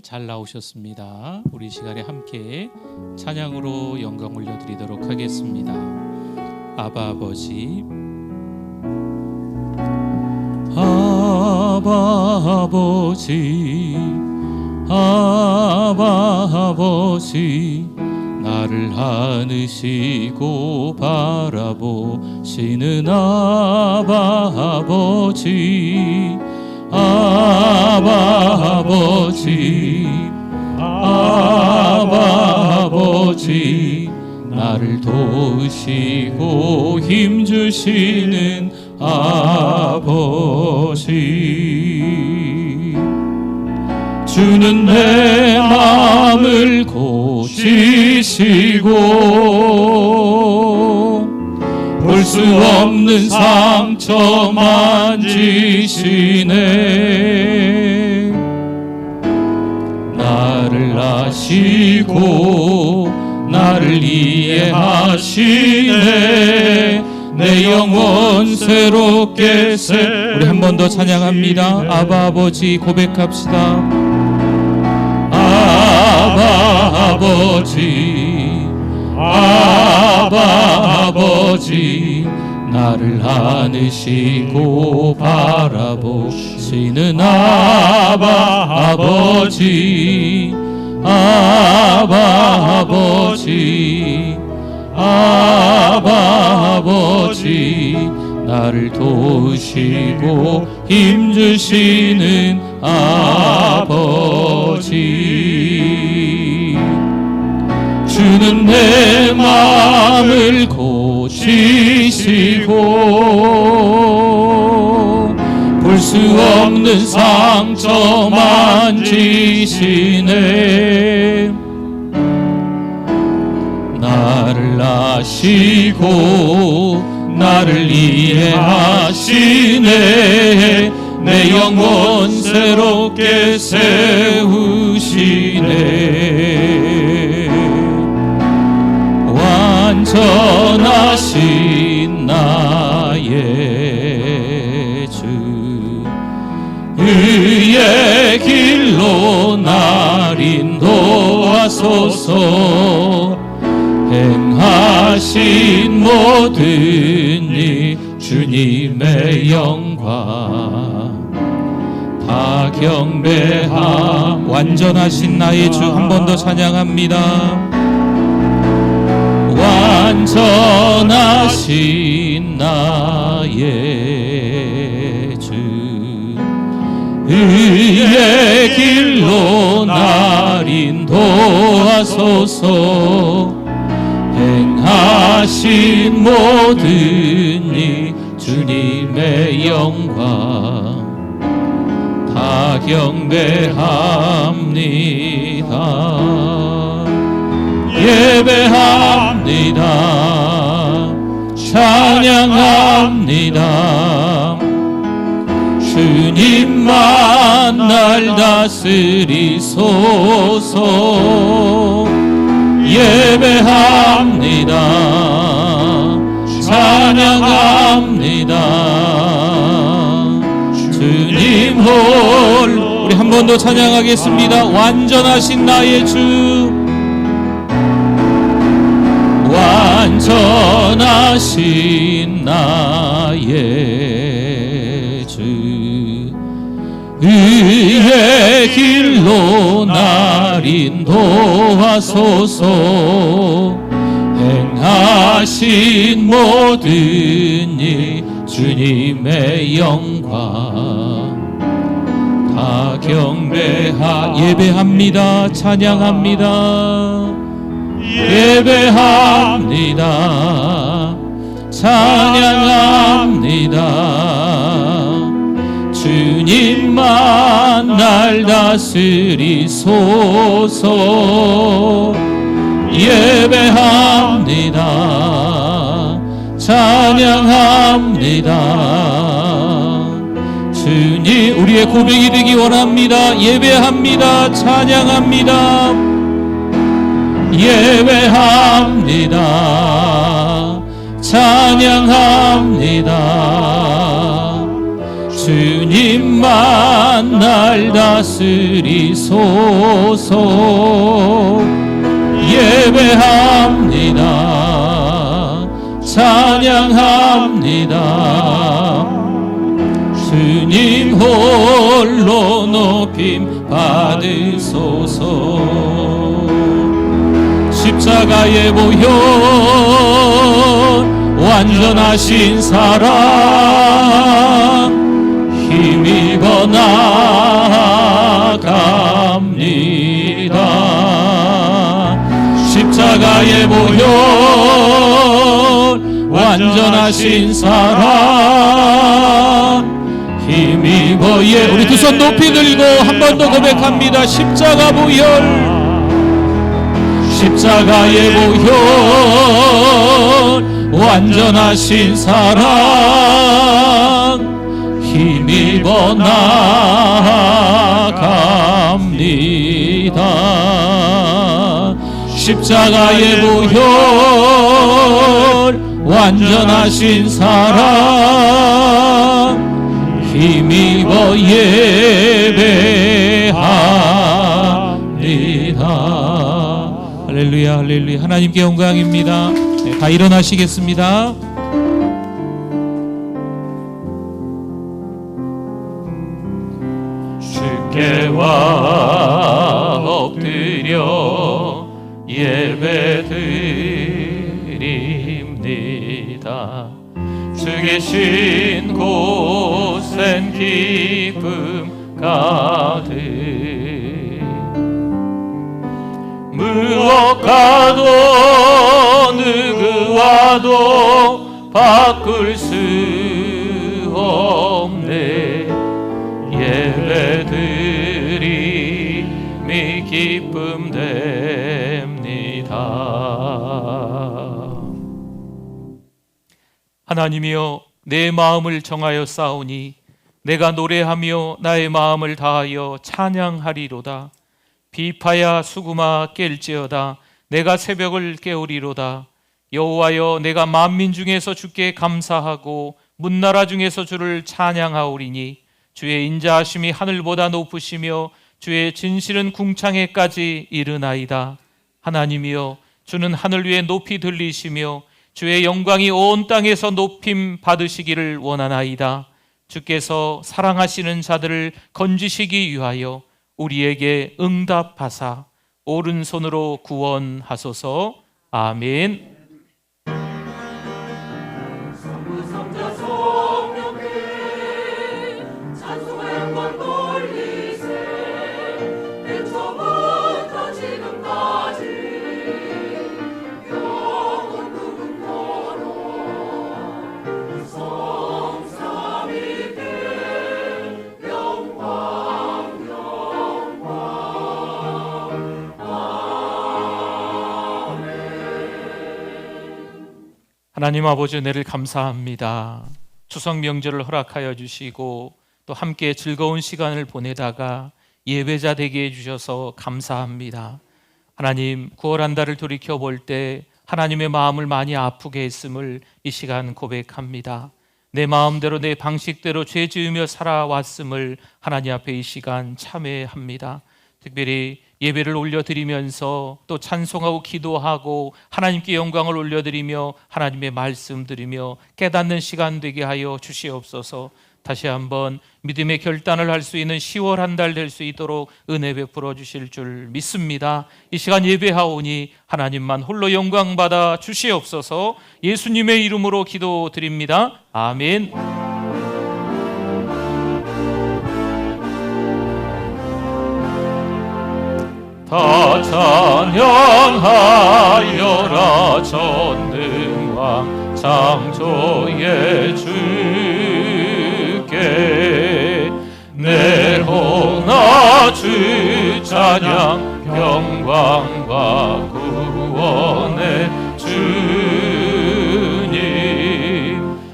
잘 나오셨습니다. 우리 시간에 함께 찬양으로 영광 올려드리도록 하겠습니다. 아바 아버지, 아바 아버지, 아바 아버지, 나를 안으시고 바라보시는 아바 아버지, 아바 아버지, 아바 아버지, 나를 도우시고 힘주시는 아버지, 주는 내 마음을 고치시고 볼 수 없는 상처 만지시네. 나를 아시고 나를 이해하시네. 내 영혼 새롭게 우리 한 번 더 찬양합니다. 아바 아버지 고백합시다. 아바 아버지, 아바 아버지, 나를 안으시고 바라보시는 아바 아버지, 아바 아버지, 아바 아버지, 나를 도우시고 힘주시는 아버지, 주는 내 마음을 고치시고 볼 수 없는 상처 만지시네. 나를 아시고 나를 이해하시네. 내 영혼 새롭게 세우시네. 완전하신 나의 주, 의의 길로 날 인도하소서. 행하신 모든 일 주님의 영광 다 경배함. 완전하신 나의 주, 한 번 더 찬양합니다. 완전하신 나의 주, 의의 길로 날 인도하소서. 행하신 모든 일 주님의 영광 다 경배합니다. 예배합니다. 찬양합니다. 주님만 날 다스리소서. 예배합니다. 찬양합니다. 주님 홀로. 우리 한 번 더 찬양하겠습니다. 완전하신 나의 주, 완전하신 나의 주, 의의 길로 날 인도하소서. 행하신 모든 일 주님의 영광 다 예배합니다. 찬양합니다. 예배합니다. 찬양합니다. 주님만 날 다스리소서. 예배합니다. 찬양합니다. 주님, 우리의 고백이 되기 원합니다. 예배합니다. 찬양합니다. 예배합니다. 찬양합니다. 주님만 날 다스리소서. 예배합니다. 찬양합니다. 주님 홀로 높임 받으소서. 십자가의 보혈 완전하신 사랑 힘입어 나아갑니다. 십자가의 보혈 완전하신 사랑 힘입어. 우리 두 손 높이 들고 한 번 더 고백합니다. 십자가 보혈, 십자가의 보혈 완전하신 사랑 힘입어 나아갑니다. 십자가의 보혈 완전하신 사랑 힘입어 예배합니다. 할렐루야, 할렐루야. 하나님께 영광입니다. 네, 다 일어나시겠습니다. 주께 와 엎드려 예배드립니다. 주 계신 곳엔 기쁨 가득. 무엇과도 누구와도 바꿀 수 없네. 예배드림이 기쁨 됩니다. 하나님이여, 내 마음을 정하여 싸우니 내가 노래하며 나의 마음을 다하여 찬양하리로다. 비파야 수구마 깰지어다. 내가 새벽을 깨우리로다. 여호와여, 내가 만민 중에서 주께 감사하고 문나라 중에서 주를 찬양하오리니 주의 인자하심이 하늘보다 높으시며 주의 진실은 궁창에까지 이르나이다. 하나님이여, 주는 하늘 위에 높이 들리시며 주의 영광이 온 땅에서 높임 받으시기를 원하나이다. 주께서 사랑하시는 자들을 건지시기 위하여 우리에게 응답하사 오른손으로 구원하소서. 아멘. 하나님 아버지, 은혜를 감사합니다. 추석 명절을 허락하여 주시고 또 함께 즐거운 시간을 보내다가 예배자 되게 해주셔서 감사합니다. 하나님, 9월 한 달을 돌이켜 볼 때 하나님의 마음을 많이 아프게 했음을 이 시간 고백합니다. 내 마음대로 내 방식대로 죄 지으며 살아왔음을 하나님 앞에 이 시간 참회합니다. 특별히 예배를 올려드리면서 또 찬송하고 기도하고 하나님께 영광을 올려드리며 하나님의 말씀 드리며 깨닫는 시간 되게 하여 주시옵소서. 다시 한번 믿음의 결단을 할 수 있는 10월 한 달 될 수 있도록 은혜 베풀어 주실 줄 믿습니다. 이 시간 예배하오니 하나님만 홀로 영광 받아 주시옵소서. 예수님의 이름으로 기도드립니다. 아멘. 다 찬양하여라 전능왕 창조의 주께 내 호나 주 찬양 영광과 구원의 주님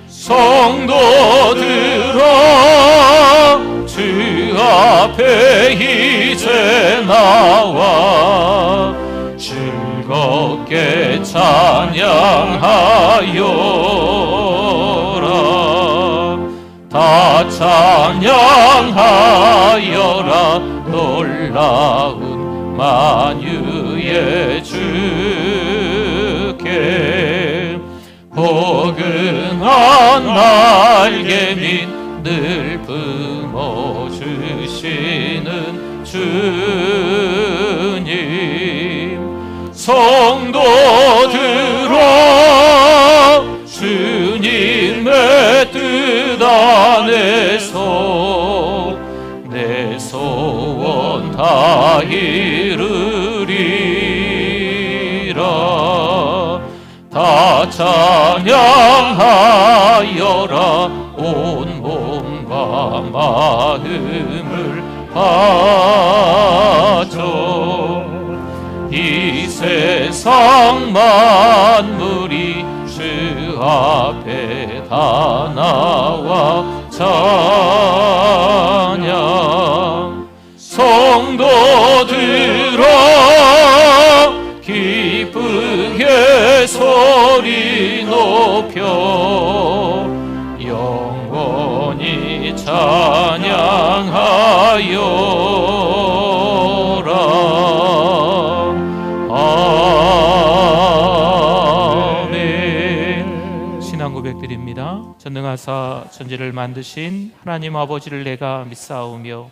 성도들아 주 앞에 이제 나와 즐겁게 찬양하여라. 다 찬양하여라. 놀라운 만유의 주께 포근한 날개 밑 늘 품어주시는 주님, 성도들아 주님의 뜻 안에서 내 소원 다 이루리라. 다 찬양하여라. 온 몸과 마음을 바쳐 이 세상 만물이 주 앞에 다 나와 찬양. 성도들아 기쁘게 소리 높여 영원히 찬양하여라. 아멘. 신앙 고백드립니다. 전능하사 천지를 만드신 하나님 아버지를 내가 믿사오며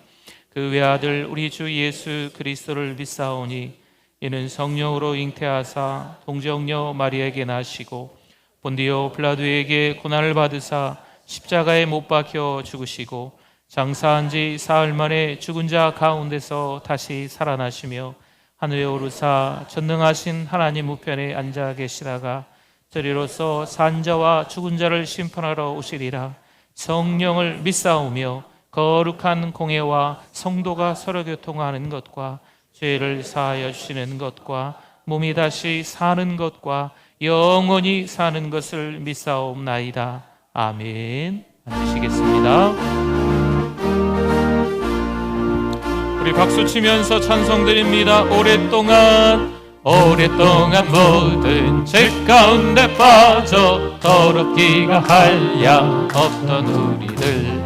그 외아들 우리 주 예수 그리스도를 믿사오니 이는 성령으로 잉태하사 동정녀 마리아에게 나시고 본디오 빌라도에게 고난을 받으사 십자가에 못 박혀 죽으시고 장사한 지 사흘 만에 죽은 자 가운데서 다시 살아나시며 하늘에 오르사 전능하신 하나님 우편에 앉아 계시다가 저리로서 산 자와 죽은 자를 심판하러 오시리라. 성령을 믿사오며 거룩한 공회와 성도가 서로 교통하는 것과 죄를 사하여 주시는 것과 몸이 다시 사는 것과 영원히 사는 것을 믿사옵나이다. 아멘. 앉으시겠습니다. 우리 박수 치면서 찬송 드립니다. 오랫동안 모든 죄 가운데 빠져 더럽기가 한량 없던 우리들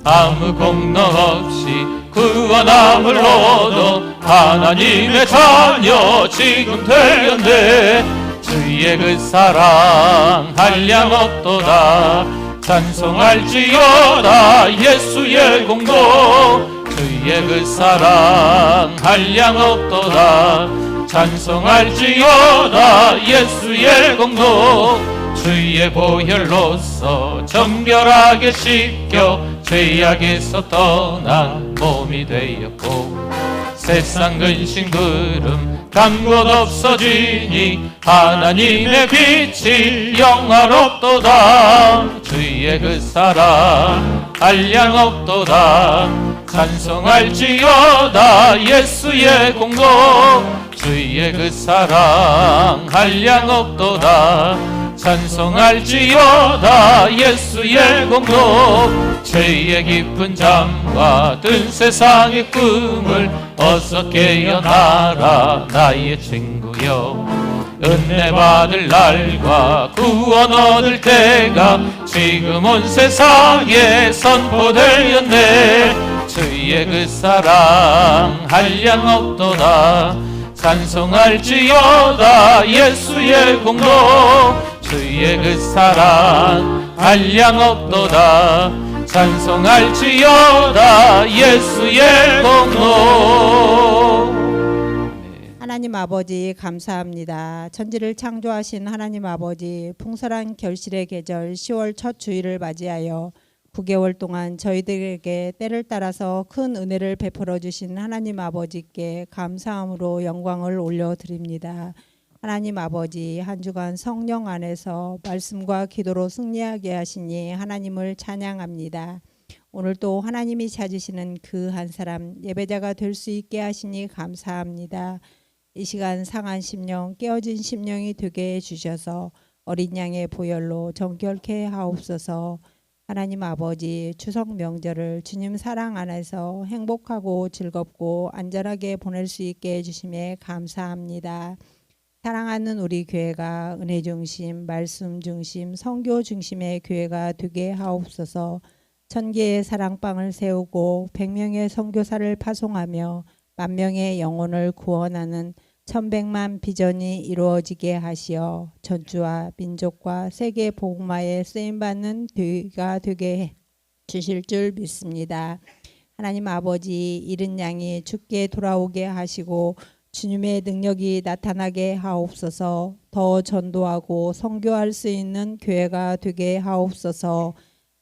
아무 공로 없이 구원함을 얻어 하나님의 자녀 지금 되었네. 주의 그 사랑 한량 없도다. 찬송할지어다 예수의 공로. 주의 그 사랑 한량 없도다. 찬송할지어다 예수의 공로. 주의 보혈로서 정결하게 씻겨 죄악에서 떠난 몸이 되었고 세상 근심 구름 간 곳 없어지니 하나님의 빛이 영화롭도다. 주의 그 사랑 한량 없도다. 찬송할지어다 예수의 공로. 주의 그 사랑 한량 없도다. 찬송할지어다 예수의 공로. 죄의 깊은 잠과 든 세상의 꿈을 어서 깨어나라 나의 친구여. 은혜 받을 날과 구원 얻을 때가 지금 온 세상에 선포되었네. 주의 그 사랑 한량 없도다. 찬송할지어다 예수의 공로. 주의 그 사랑 한량 없도다. 찬송할지어다 예수의 공로. 하나님 아버지 감사합니다. 천지를 창조하신 하나님 아버지, 풍성한 결실의 계절 10월 첫 주일을 맞이하여 9개월 동안 저희들에게 때를 따라서 큰 은혜를 베풀어 주신 하나님 아버지께 감사함으로 영광을 올려드립니다. 하나님 아버지, 한 주간 성령 안에서 말씀과 기도로 승리하게 하시니 하나님을 찬양합니다. 오늘 또 하나님이 찾으시는 그 한 사람 예배자가 될 수 있게 하시니 감사합니다. 이 시간 상한 심령, 깨어진 심령이 되게 해주셔서 어린 양의 보혈로 정결케 하옵소서. 하나님 아버지, 추석 명절을 주님 사랑 안에서 행복하고 즐겁고 안전하게 보낼 수 있게 해주심에 감사합니다. 사랑하는 우리 교회가 은혜 중심, 말씀 중심, 선교 중심의 교회가 되게 하옵소서. 1000개의 사랑방을 세우고 100명의 선교사를 파송하며 10,000명의 영혼을 구원하는 1100만 비전이 이루어지게 하시어 전주와 민족과 세계 복음화에 쓰임받는 교회가 되게 해 주실 줄 믿습니다. 하나님 아버지, 이른 양이 주께 돌아오게 하시고 주님의 능력이 나타나게 하옵소서. 더 전도하고 선교할 수 있는 교회가 되게 하옵소서.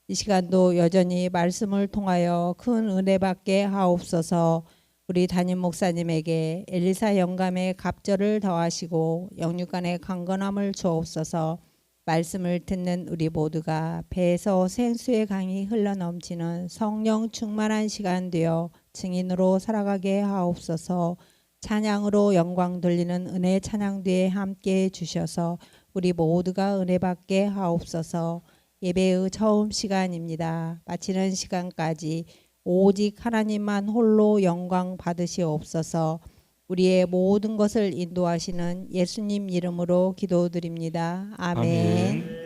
이 시간도 여전히 말씀을 통하여 큰 은혜 받게 하옵소서. 우리 담임 목사님에게 엘리사 영감의 갑절을 더하시고 영육간의 강건함을 주옵소서. 말씀을 듣는 우리 모두가 배에서 생수의 강이 흘러넘치는 성령 충만한 시간 되어 증인으로 살아가게 하옵소서. 찬양으로 영광 돌리는 은혜 찬양대에 함께해 주셔서 우리 모두가 은혜 받게 하옵소서. 예배의 처음 시간입니다. 마치는 시간까지 오직 하나님만 홀로 영광 받으시옵소서. 우리의 모든 것을 인도하시는 예수님 이름으로 기도드립니다. 아멘. 아멘.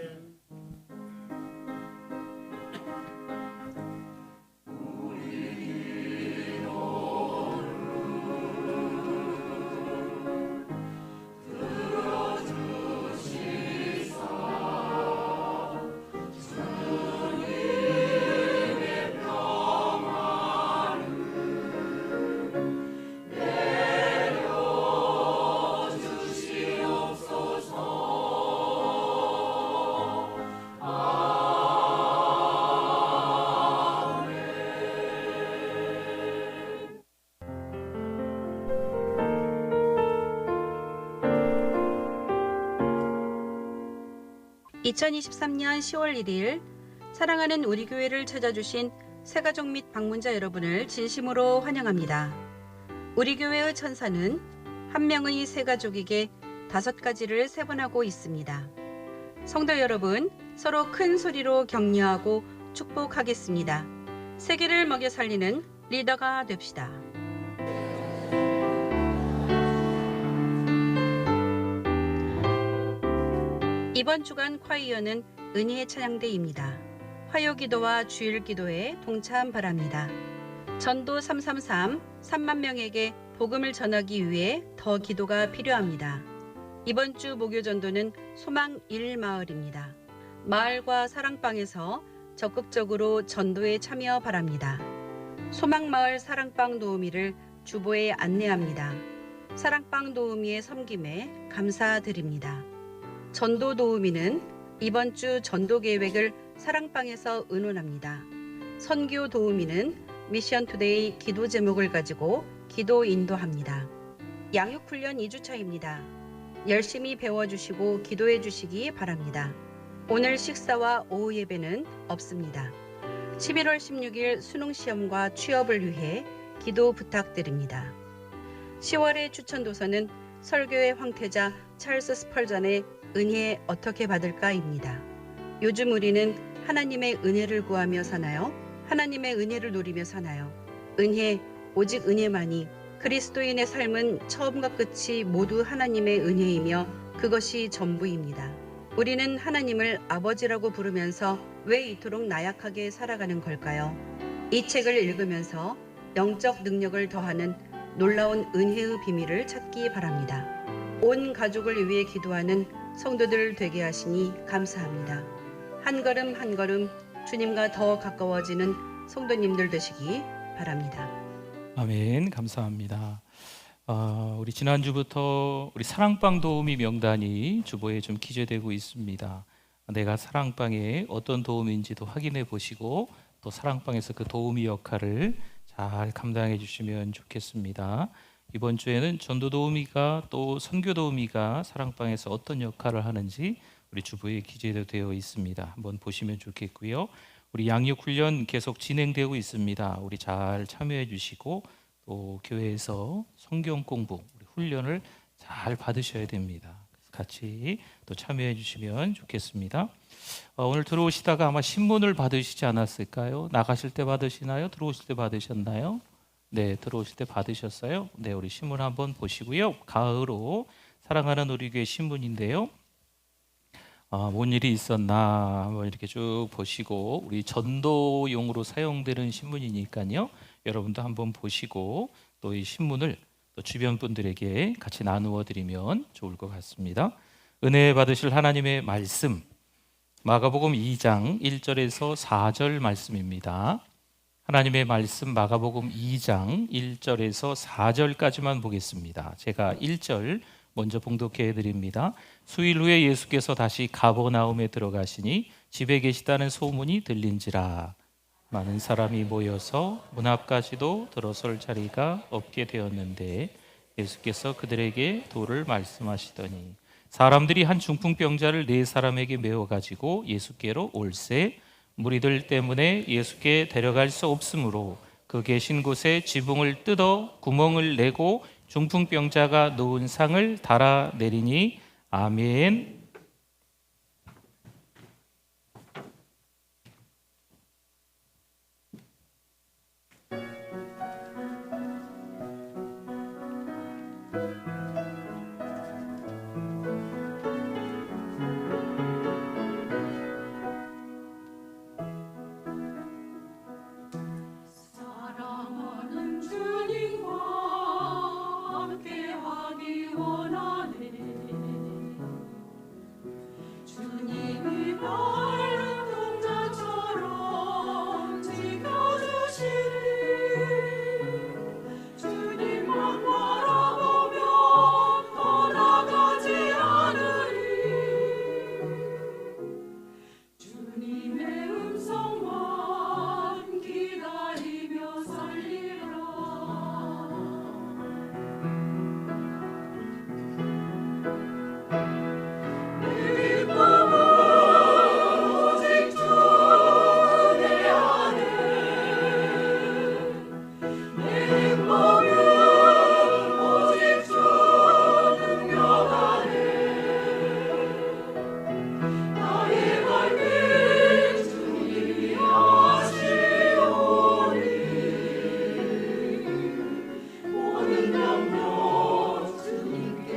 (2023년 10월 1일) 사랑하는 우리 교회를 찾아주신 새가족 및 방문자 여러분을 진심으로 환영합니다. 우리 교회의 천사는 한 명의 새가족에게 5가지를 세분하고 있습니다. 성도 여러분, 서로 큰 소리로 격려하고 축복하겠습니다. 세계를 먹여 살리는 리더가 됩시다. 이번 주간 콰이어는 은혜의 찬양대입니다. 화요기도와 주일기도에 동참 바랍니다. 전도 333 3만 명에게 복음을 전하기 위해 더 기도가 필요합니다. 이번 주 목요전도는 소망 1마을입니다. 마을과 사랑방에서 적극적으로 전도에 참여 바랍니다. 소망마을 사랑방 도우미를 주보에 안내합니다. 사랑방 도우미의 섬김에 감사드립니다. 전도 도우미는 이번 주 전도 계획을 사랑방에서 의논합니다. 선교 도우미는 미션 투데이 기도 제목을 가지고 기도 인도합니다. 양육훈련 2주차입니다. 열심히 배워주시고 기도해 주시기 바랍니다. 오늘 식사와 오후 예배는 없습니다. 11월 16일 수능시험과 취업을 위해 기도 부탁드립니다. 10월의 추천도서는 설교의 황태자 찰스 스펄전의 은혜 어떻게 받을까입니다. 요즘 우리는 하나님의 은혜를 구하며 사나요? 하나님의 은혜를 누리며 사나요? 은혜, 오직 은혜만이. 그리스도인의 삶은 처음과 끝이 모두 하나님의 은혜이며 그것이 전부입니다. 우리는 하나님을 아버지라고 부르면서 왜 이토록 나약하게 살아가는 걸까요? 이 책을 읽으면서 영적 능력을 더하는 놀라운 은혜의 비밀을 찾기 바랍니다. 온 가족을 위해 기도하는 성도들 되게 하시니 감사합니다. 한 걸음 한 걸음 주님과 더 가까워지는 성도님들 되시기 바랍니다. 아멘. 감사합니다. 우리 지난주부터 우리 사랑방 도우미 명단이 주보에 좀 기재되고 있습니다. 내가 사랑방에 어떤 도우미인지도 확인해 보시고 또 사랑방에서 그 도우미 역할을 잘 감당해 주시면 좋겠습니다. 이번 주에는 전도 도우미가 또 선교 도우미가 사랑방에서 어떤 역할을 하는지 우리 주보에 기재되어 있습니다. 한번 보시면 좋겠고요. 우리 양육 훈련 계속 진행되고 있습니다. 우리 잘 참여해 주시고 또 교회에서 성경 공부 우리 훈련을 잘 받으셔야 됩니다. 같이 또 참여해 주시면 좋겠습니다. 오늘 들어오시다가 아마 신문을 받으시지 않았을까요? 나가실 때 받으시나요? 들어오실 때 받으셨나요? 네, 들어오실 때 받으셨어요? 네, 우리 신문 한번 보시고요. 가을호 사랑하는 우리 교회 신문인데요. 뭔 일이 있었나 한번 이렇게 쭉 보시고, 우리 전도용으로 사용되는 신문이니까요. 여러분도 한번 보시고 또 이 신문을 또 주변 분들에게 같이 나누어 드리면 좋을 것 같습니다. 은혜 받으실 하나님의 말씀, 마가복음 2장 1절에서 4절 말씀입니다. 하나님의 말씀 마가복음 2장 1절에서 4절까지만 보겠습니다. 제가 1절 먼저 봉독해 드립니다. 수일 후에 예수께서 다시 가버나움에 들어가시니 집에 계시다는 소문이 들린지라. 많은 사람이 모여서 문 앞까지도 들어설 자리가 없게 되었는데 예수께서 그들에게 도를 말씀하시더니 사람들이 한 중풍병자를 4사람에게 메워 가지고 예수께로 올세 무리들 때문에 예수께 데려갈 수 없으므로 그 계신 곳에 지붕을 뜯어 구멍을 내고 중풍병자가 놓은 상을 달아 내리니 아멘. 사랑하는 주님과 함께하기 원하네. 주님이 밝은 동자처럼 지켜주시니 주님만 바라보면 떠나가지 않으리. 주님의 음성만 기다리며 살리라. 내 꿈은 오직 주의 안에, 내 행복은 오직 주 능력 안에. 나의 갈길 주님이 하시오니 모든 영역 주님께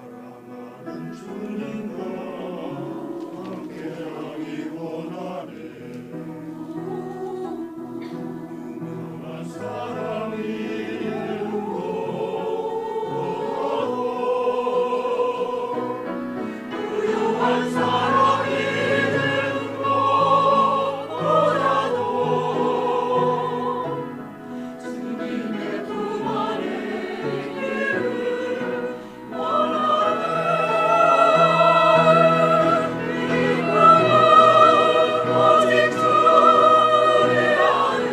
사랑하는 주님과 함께하기 원하네. 유명한 사람이 유명한 사람이 뭐라도 주님의 품 안에 있기를 원하네. 오직 주의 안에,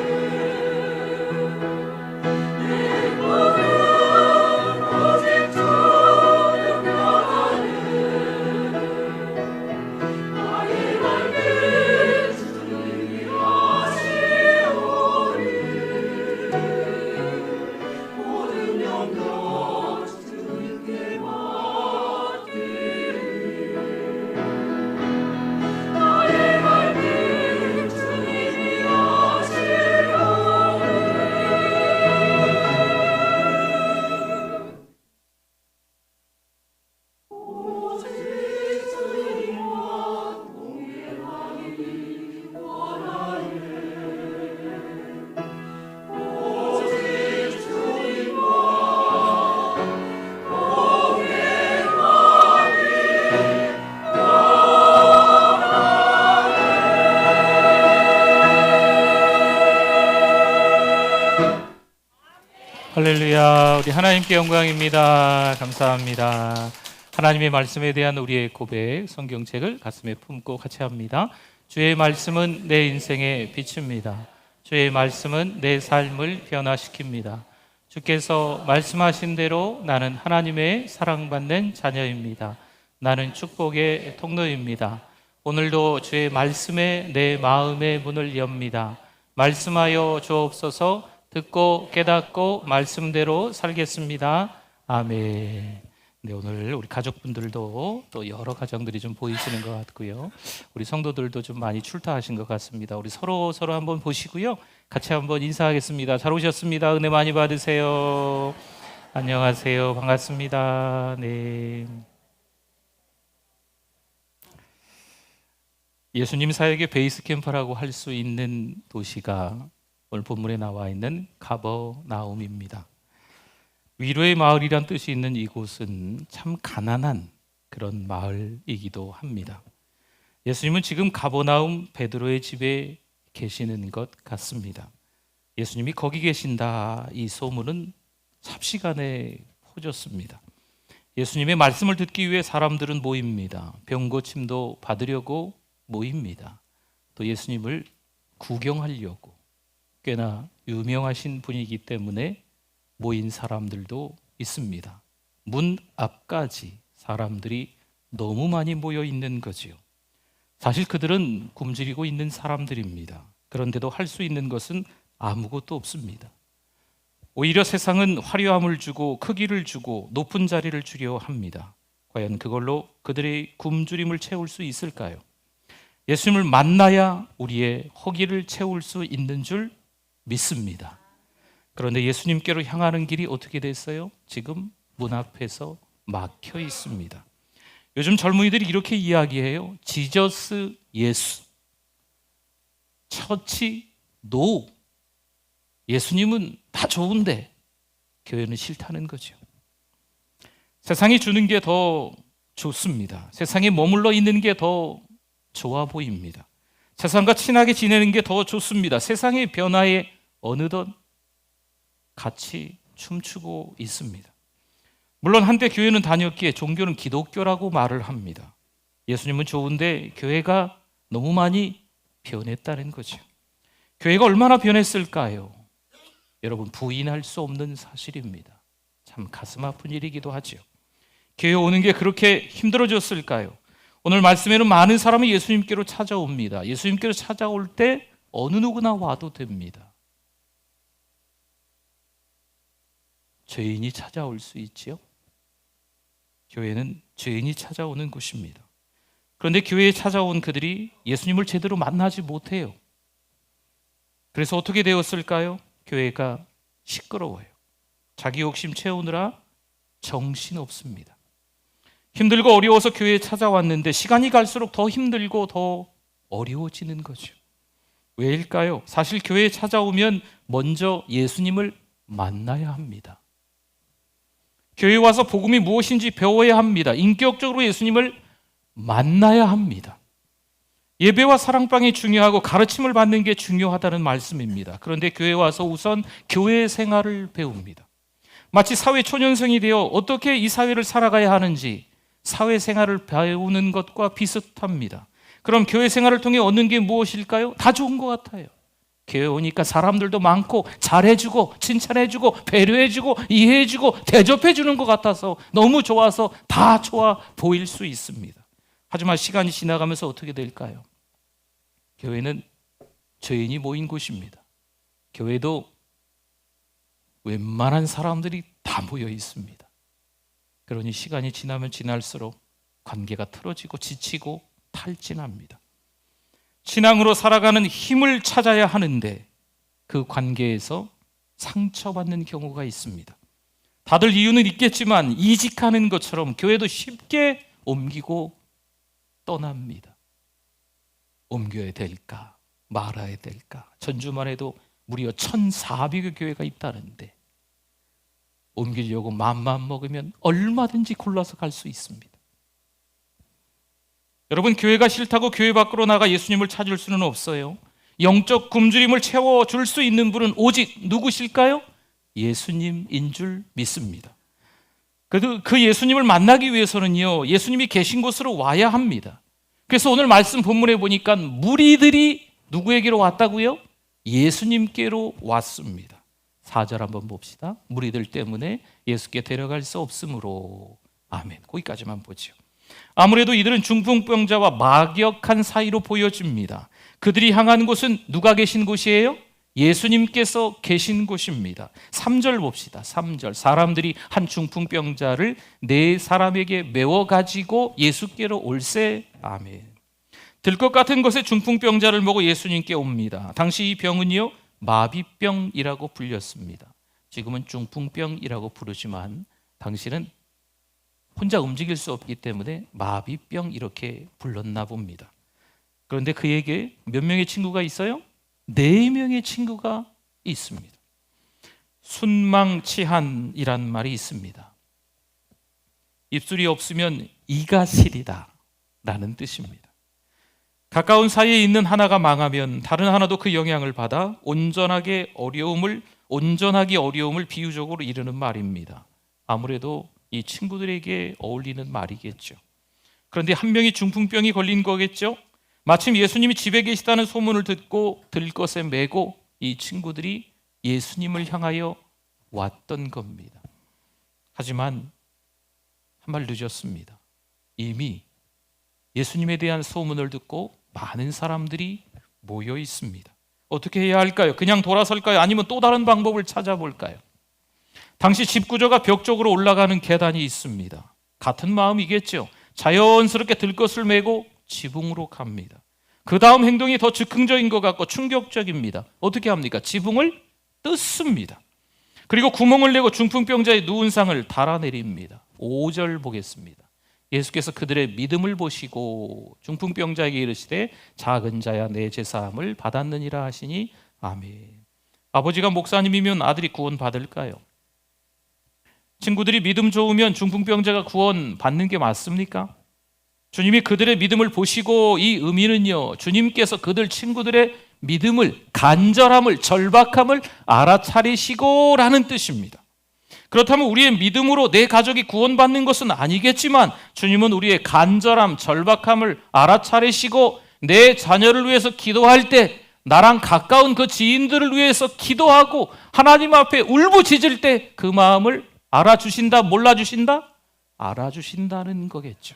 내 행복은 오직 주 능력 안에. 나의 갈길 주님이 하시오니 모든 영역 주님께 맡기리. 나의 갈길 주님이 하시오니 오직 주님과 동행하기 원하네. 오직 주님과 할렐루야. 우리 하나님께 영광입니다. 감사합니다. 하나님의 말씀에 대한 우리의 고백, 성경책을 가슴에 품고 같이 합니다. 주의 말씀은 내 인생의 빛입니다. 주의 말씀은 내 삶을 변화시킵니다. 주께서 말씀하신 대로 나는 하나님의 사랑받는 자녀입니다. 나는 축복의 통로입니다. 오늘도 주의 말씀에 내 마음의 문을 엽니다. 말씀하여 주옵소서. 듣고 깨닫고 말씀대로 살겠습니다. 아멘. 네, 오늘 우리 가족분들도 또 여러 가정들이 좀 보이시는 것 같고요. 우리 성도들도 좀 많이 출타하신 것 같습니다. 우리 서로 한번 보시고요. 같이 한번 인사하겠습니다. 잘 오셨습니다. 은혜 많이 받으세요. 안녕하세요. 반갑습니다. 네. 예수님 사역의 베이스 캠프라고 할 수 있는 도시가 오늘 본문에 나와 있는 가버나움입니다. 위로의 마을이란 뜻이 있는 이곳은 참 가난한 그런 마을이기도 합니다. 예수님은 지금 가버나움 베드로의 집에 계시는 것 같습니다. 예수님이 거기 계신다, 이 소문은 삽시간에 퍼졌습니다. 예수님의 말씀을 듣기 위해 사람들은 모입니다. 병고침도 받으려고 모입니다. 또 예수님을 구경하려고, 꽤나 유명하신 분이기 때문에 모인 사람들도 있습니다. 문 앞까지 사람들이 너무 많이 모여 있는 거지요. 사실 그들은 굶주리고 있는 사람들입니다. 그런데도 할 수 있는 것은 아무것도 없습니다. 오히려 세상은 화려함을 주고 크기를 주고 높은 자리를 주려 합니다. 과연 그걸로 그들의 굶주림을 채울 수 있을까요? 예수님을 만나야 우리의 허기를 채울 수 있는 줄 믿습니다. 그런데 예수님께로 향하는 길이 어떻게 됐어요? 지금 문 앞에서 막혀 있습니다. 요즘 젊은이들이 이렇게 이야기해요. 지저스 예수, 처치 노. 예수님은 다 좋은데 교회는 싫다는 거죠. 세상이 주는 게 더 좋습니다. 세상에 머물러 있는 게 더 좋아 보입니다. 세상과 친하게 지내는 게 더 좋습니다. 세상의 변화에 어느덧 같이 춤추고 있습니다. 물론 한때 교회는 다녔기에 종교는 기독교라고 말을 합니다. 예수님은 좋은데 교회가 너무 많이 변했다는 거죠. 교회가 얼마나 변했을까요? 여러분, 부인할 수 없는 사실입니다. 참 가슴 아픈 일이기도 하죠. 교회 오는 게 그렇게 힘들어졌을까요? 오늘 말씀에는 많은 사람이 예수님께로 찾아옵니다. 예수님께로 찾아올 때 어느 누구나 와도 됩니다. 죄인이 찾아올 수 있지요. 교회는 죄인이 찾아오는 곳입니다. 그런데 교회에 찾아온 그들이 예수님을 제대로 만나지 못해요. 그래서 어떻게 되었을까요? 교회가 시끄러워요. 자기 욕심 채우느라 정신없습니다. 힘들고 어려워서 교회에 찾아왔는데 시간이 갈수록 더 힘들고 더 어려워지는 거죠. 왜일까요? 사실 교회에 찾아오면 먼저 예수님을 만나야 합니다. 교회에 와서 복음이 무엇인지 배워야 합니다. 인격적으로 예수님을 만나야 합니다. 예배와 사랑방이 중요하고 가르침을 받는 게 중요하다는 말씀입니다. 그런데 교회에 와서 우선 교회 생활을 배웁니다. 마치 사회 초년생이 되어 어떻게 이 사회를 살아가야 하는지 사회생활을 배우는 것과 비슷합니다. 그럼 교회 생활을 통해 얻는 게 무엇일까요? 다 좋은 것 같아요. 교회 오니까 사람들도 많고 잘해주고 칭찬해주고 배려해주고 이해해주고 대접해주는 것 같아서 너무 좋아서 다 좋아 보일 수 있습니다. 하지만 시간이 지나가면서 어떻게 될까요? 교회는 죄인이 모인 곳입니다. 교회도 웬만한 사람들이 다 모여 있습니다. 그러니 시간이 지나면 지날수록 관계가 틀어지고 지치고 탈진합니다. 신앙으로 살아가는 힘을 찾아야 하는데 그 관계에서 상처받는 경우가 있습니다. 다들 이유는 있겠지만 이직하는 것처럼 교회도 쉽게 옮기고 떠납니다. 옮겨야 될까 말아야 될까. 전주만 해도 무려 1,400여 교회가 있다는데 옮기려고 맘만 먹으면 얼마든지 골라서 갈 수 있습니다. 여러분, 교회가 싫다고 교회 밖으로 나가 예수님을 찾을 수는 없어요. 영적 굶주림을 채워줄 수 있는 분은 오직 누구실까요? 예수님인 줄 믿습니다. 그래도 그 예수님을 만나기 위해서는요, 예수님이 계신 곳으로 와야 합니다. 그래서 오늘 말씀 본문에 보니까 무리들이 누구에게로 왔다고요? 예수님께로 왔습니다. 4절 한번 봅시다. 무리들 때문에 예수께 데려갈 수 없으므로. 아멘. 거기까지만 보죠. 아무래도 이들은 중풍병자와 막역한 사이로 보여집니다. 그들이 향한 곳은 누가 계신 곳이에요? 예수님께서 계신 곳입니다. 3절 봅시다. 3절. 사람들이 한 중풍병자를 네 사람에게 메워 가지고 예수께로 올세. 아멘. 들것 같은 곳에 중풍병자를 보고 예수님께 옵니다. 당시 이 병은요, 마비병이라고 불렸습니다. 지금은 중풍병이라고 부르지만 당시는 혼자 움직일 수 없기 때문에 마비병 이렇게 불렀나 봅니다. 그런데 그에게 몇 명의 친구가 있어요? 4명의 친구가 있습니다. 순망치한이란 말이 있습니다. 입술이 없으면 이가 시리다 라는 뜻입니다. 가까운 사이에 있는 하나가 망하면 다른 하나도 그 영향을 받아 온전하기 어려움을 비유적으로 이르는 말입니다. 아무래도 이 친구들에게 어울리는 말이겠죠. 그런데 한 명이 중풍병이 걸린 거겠죠. 마침 예수님이 집에 계시다는 소문을 듣고 들것에 메고 이 친구들이 예수님을 향하여 왔던 겁니다. 하지만 한 발 늦었습니다. 이미 예수님에 대한 소문을 듣고 많은 사람들이 모여 있습니다. 어떻게 해야 할까요? 그냥 돌아설까요? 아니면 또 다른 방법을 찾아볼까요? 당시 집 구조가 벽 쪽으로 올라가는 계단이 있습니다. 같은 마음이겠죠. 자연스럽게 들것을 메고 지붕으로 갑니다. 그 다음 행동이 더 즉흥적인 것 같고 충격적입니다. 어떻게 합니까? 지붕을 뜯습니다. 그리고 구멍을 내고 중풍병자의 누운 상을 달아내립니다. 5절 보겠습니다. 예수께서 그들의 믿음을 보시고 중풍병자에게 이르시되 작은 자야 내 제사함을 받았느니라 하시니 아멘. 아버지가 목사님이면 아들이 구원 받을까요? 친구들이 믿음 좋으면 중풍병자가 구원 받는 게 맞습니까? 주님이 그들의 믿음을 보시고 이 의미는요, 주님께서 그들 친구들의 믿음을, 간절함을, 절박함을 알아차리시고 라는 뜻입니다. 그렇다면 우리의 믿음으로 내 가족이 구원받는 것은 아니겠지만 주님은 우리의 간절함, 절박함을 알아차리시고 내 자녀를 위해서 기도할 때 나랑 가까운 그 지인들을 위해서 기도하고 하나님 앞에 울부짖을 때 그 마음을 알아주신다, 몰라주신다? 알아주신다는 거겠죠.